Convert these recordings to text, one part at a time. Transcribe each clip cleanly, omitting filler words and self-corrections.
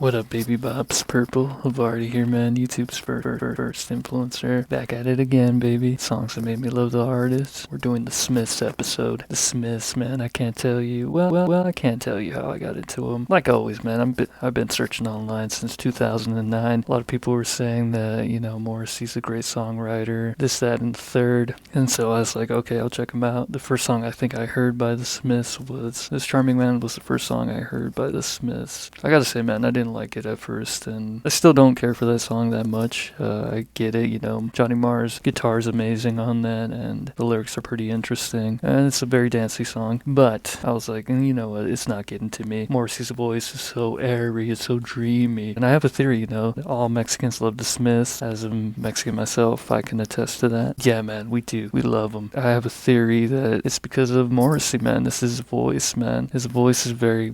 What up, baby bops? Purple Havarti here, man. YouTube's first influencer. Back at it again, baby. Songs that made me love the artist. We're doing the Smiths episode. The Smiths, man. I can't tell you. Well, I can't tell you how I got into them. Like always, man. I've been searching online since 2009. A lot of people were saying that Morrissey's a great songwriter. This, that, and the third. And so I was like, okay, I'll check him out. The first song I think I heard by the Smiths was "This Charming Man." Was the first song I heard by the Smiths. I gotta say, man, I didn't like it at first, and I still don't care for that song that much. I get it, Johnny Marr's guitar is amazing on that, and the lyrics are pretty interesting, and it's a very dancey song, but I was like, you know what, it's not getting to me. Morrissey's voice is so airy, it's so dreamy, and I have a theory, that all Mexicans love the Smiths. As a Mexican myself, I can attest to that. Yeah, man, we do. We love them. I have a theory that it's because of Morrissey, man. This is his voice, man. His voice is very,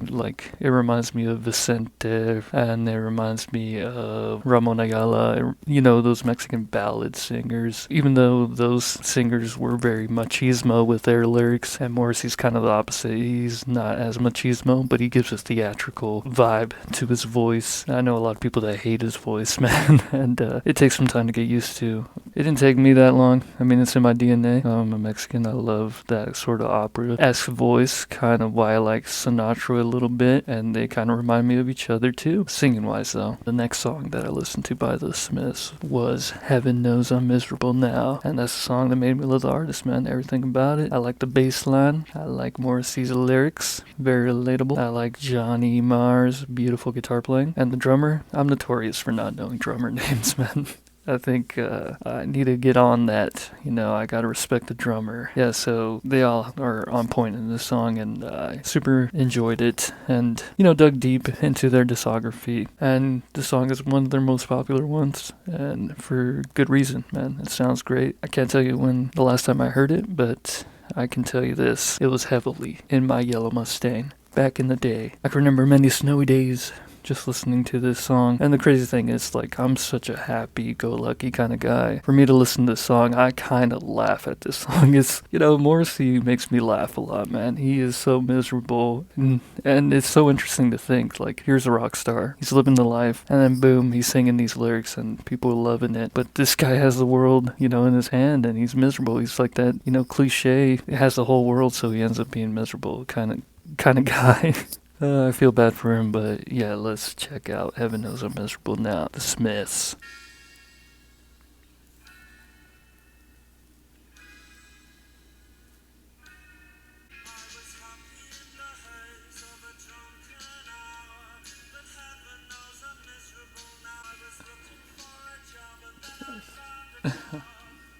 it reminds me of Vicente, and it reminds me of Ramon Ayala, those Mexican ballad singers. Even though those singers were very machismo with their lyrics, and Morrissey's kind of the opposite. He's not as machismo, but he gives a theatrical vibe to his voice. I know a lot of people that hate his voice, man, and it takes some time to get used to. It didn't take me that long. I mean, it's in my DNA. I'm a Mexican. I love that sort of opera-esque voice, kind of why I like Sinatra a little bit, and they kind of remind me of each other too. Singing-wise, though, the next song that I listened to by the Smiths was "Heaven Knows I'm Miserable Now," and that's a song that made me love the artist, man. Everything about it. I like the bass line. I like Morrissey's lyrics. Very relatable. I like Johnny Marr's beautiful guitar playing. And the drummer, I'm notorious for not knowing drummer names, man. I think I need to get on that. I gotta respect the drummer. Yeah, so they all are on point in this song, and I super enjoyed it, and dug deep into their discography. And the song is one of their most popular ones, and for good reason, man. It sounds great. I can't tell you when the last time I heard it, but I can tell you this: it was heavily in my yellow Mustang back in the day. I can remember many snowy days just listening to this song. And the crazy thing is, I'm such a happy-go-lucky kind of guy. For me to listen to this song, I kind of laugh at this song. It's, Morrissey makes me laugh a lot, man. He is so miserable, and it's so interesting to think, here's a rock star. He's living the life, and then boom, he's singing these lyrics, and people are loving it. But this guy has the world, in his hand, and he's miserable. He's like that, cliche, he has the whole world, so he ends up being miserable kind of guy. I feel bad for him, but yeah, let's check out "Heaven Knows I'm Miserable Now," the Smiths.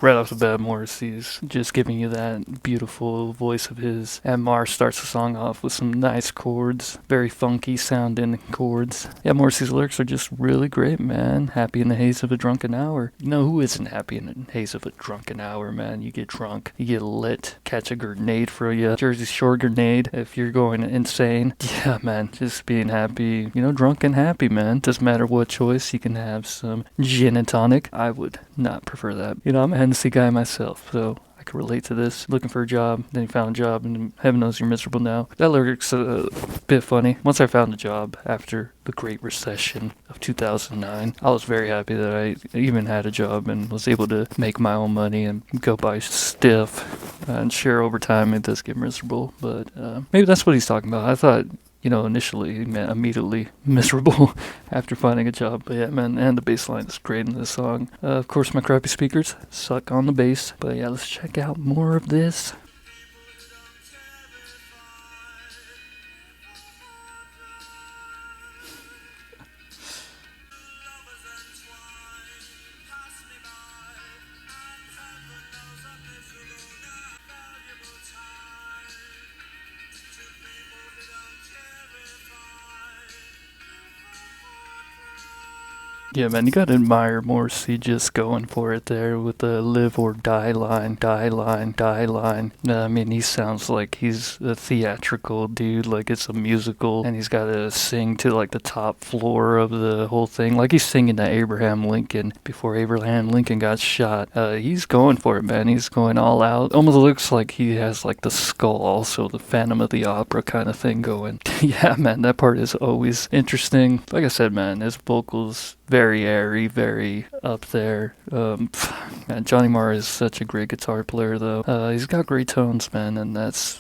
Right off the bat, Morrissey's just giving you that beautiful voice of his. And Marr starts the song off with some nice chords, very funky sounding chords. Yeah, Morrissey's lyrics are just really great, man. Happy in the haze of a drunken hour. Who isn't happy in the haze of a drunken hour, man? You get drunk, you get lit, catch a grenade for you, Jersey Shore grenade if you're going insane. Yeah, man, just being happy, drunk and happy, man. Doesn't matter what choice, you can have some gin and tonic. I would not prefer that. I'm a Hennessy guy myself, so I can relate to this. Looking for a job, then you found a job, and heaven knows you're miserable now. That lyric's a bit funny. Once I found a job after the Great Recession of 2009, I was very happy that I even had a job and was able to make my own money and go buy stuff and share over time. It does get miserable, but maybe that's what he's talking about. I thought initially, man, immediately miserable after finding a job. But yeah, man, and the bass line is great in this song. Of course, my crappy speakers suck on the bass. But yeah, let's check out more of this. Yeah, man, you gotta admire Morrissey just going for it there with the live or die line, die line, die line. I mean, he sounds like he's a theatrical dude, like it's a musical, and he's gotta sing to like the top floor of the whole thing, like he's singing to Abraham Lincoln before Abraham Lincoln got shot. He's going for it, man. He's going all out. Almost looks like he has like the skull, also the Phantom of the Opera kind of thing going. Yeah, man, that part is always interesting. Like I said, man, his vocals very airy, very up there. Man, Johnny Marr is such a great guitar player, though. He's got great tones, man, and that's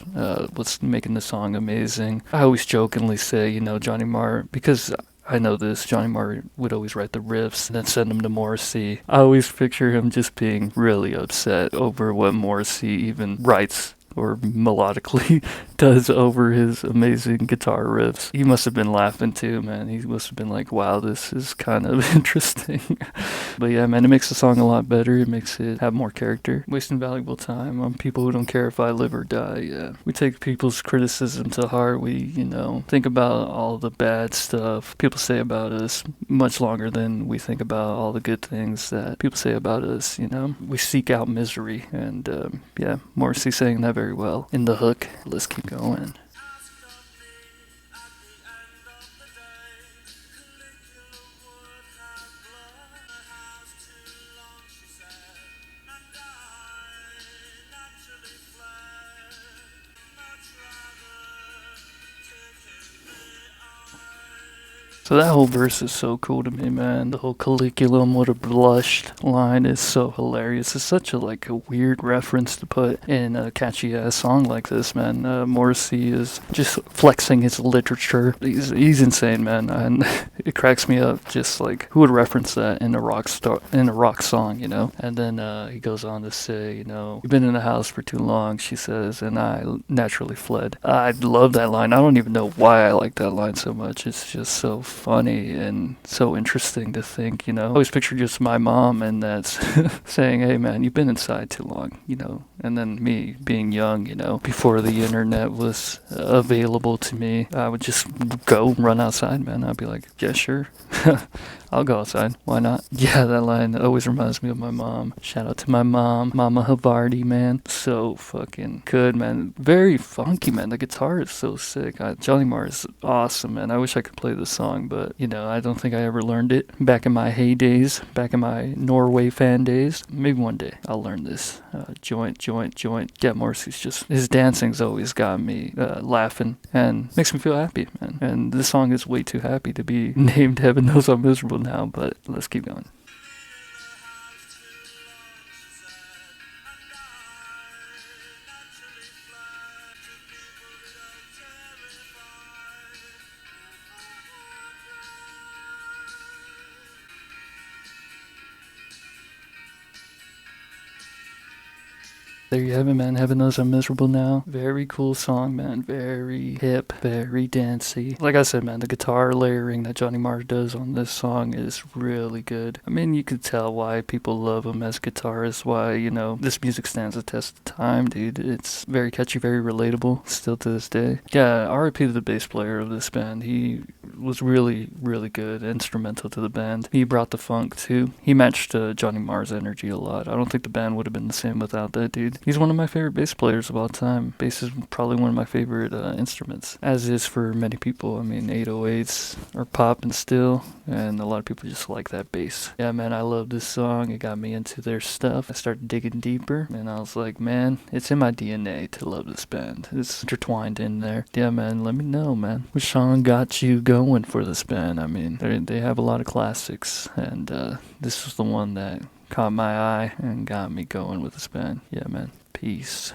what's making the song amazing. I always jokingly say, Johnny Marr, because I know this, Johnny Marr would always write the riffs and then send them to Morrissey. I always picture him just being really upset over what Morrissey even writes or melodically does over his amazing guitar riffs. He must have been laughing too, man. He must have been like, wow, this is kind of interesting. But yeah, man, it makes the song a lot better. It makes it have more character. Wasting valuable time on people who don't care if I live or die, yeah. We take people's criticism to heart. We, think about all the bad stuff people say about us much longer than we think about all the good things that people say about us, We seek out misery, and yeah, Morrissey saying that very well in the hook. Let's keep going. So that whole verse is so cool to me, man. The whole Caligula would have blushed line is so hilarious. It's such a weird reference to put in a catchy ass song like this, man. Morrissey is just flexing his literature. He's insane, man, and it cracks me up. Just like who would reference that in a rock song, And then he goes on to say, you've been in the house for too long, she says, and I naturally fled. I love that line. I don't even know why I like that line so much. It's just so funny and so interesting to think, I always picture just my mom and that's saying, hey man, you've been inside too long, and then me being young, before the internet was available to me, I would just go run outside, man. I'd be like, yeah, sure. I'll go outside. Why not? Yeah, that line always reminds me of my mom. Shout out to my mom, Mama Havarti, man. So fucking good, man. Very funky, man. The guitar is so sick. Johnny Marr is awesome, man. I wish I could play this song, but, I don't think I ever learned it. Back in my heydays, back in my Norway fan days. Maybe one day I'll learn this. Joint. Yeah, Morrissey's his dancing's always got me laughing and makes me feel happy, man. And this song is way too happy to be named Heaven Knows I'm Miserable now, but let's keep going. There you have it, man. Heaven Knows I'm Miserable Now. Very cool song, man. Very hip, very dancey. Like I said, man, the guitar layering that Johnny Marr does on this song is really good. I mean, you could tell why people love him as guitarist, why, this music stands the test of time, dude. It's very catchy, very relatable, still to this day. Yeah, R.I.P. to the bass player of this band. He was really, really good, instrumental to the band. He brought the funk, too. He matched Johnny Marr's energy a lot. I don't think the band would have been the same without that, dude. He's one of my favorite bass players of all time. Bass is probably one of my favorite instruments, as is for many people. I mean, 808s are popping still, and a lot of people just like that bass. Yeah, man, I love this song. It got me into their stuff. I started digging deeper, and I was like, man, it's in my DNA to love this band. It's intertwined in there. Yeah, man, let me know, man. Which song got you going for this band? I mean, they have a lot of classics, and this was the one that caught my eye and got me going with this band. Yeah, man. Peace.